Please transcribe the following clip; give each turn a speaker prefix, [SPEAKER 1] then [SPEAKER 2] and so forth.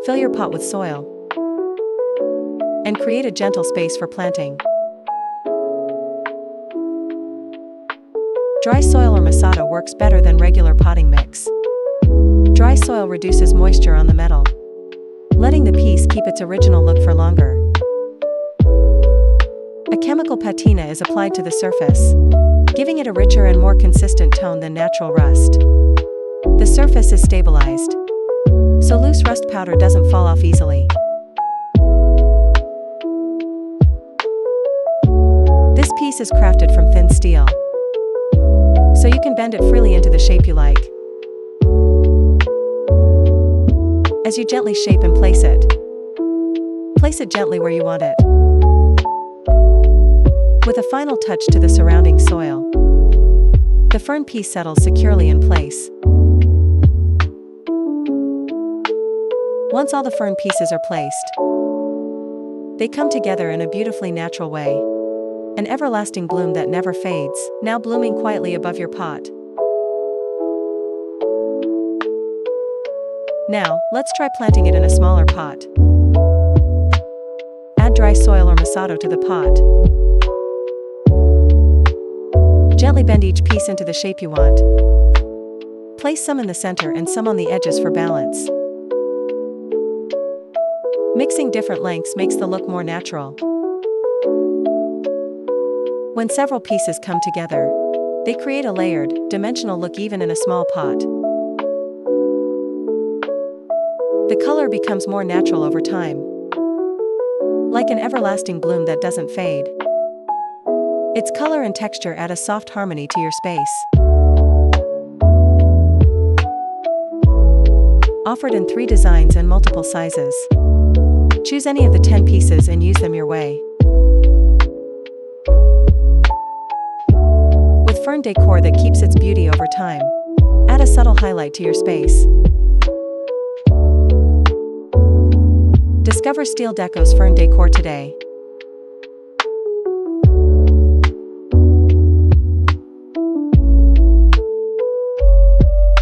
[SPEAKER 1] Fill your pot with soil and create a gentle space for planting. Dry soil or masato works better than regular potting mix. Dry soil reduces moisture on the metal, letting the piece keep its original look for longer. A chemical patina is applied to the surface, giving it a richer and more consistent tone than natural rust. The surface is stabilized, so loose rust powder doesn't fall off easily. This piece is crafted from thin steel, so you can bend it freely into the shape you like. As you gently shape and place it gently where you want it, with a final touch to the surrounding soil. The fern piece settles securely in place. Once all the fern pieces are placed, they come together in a beautifully natural way. An everlasting bloom that never fades, now blooming quietly above your pot. Now, let's try planting it in a smaller pot. Add dry soil or masato to the pot. Gently bend each piece into the shape you want. Place some in the center and some on the edges for balance. Mixing different lengths makes the look more natural. When several pieces come together, they create a layered, dimensional look even in a small pot. The color becomes more natural over time, like an everlasting bloom that doesn't fade. Its color and texture add a soft harmony to your space. Offered in 3 designs and multiple sizes. Choose any of the 10 pieces and use them your way. With fern decor that keeps its beauty over time, add a subtle highlight to your space. Discover Steeldeco's fern decor today.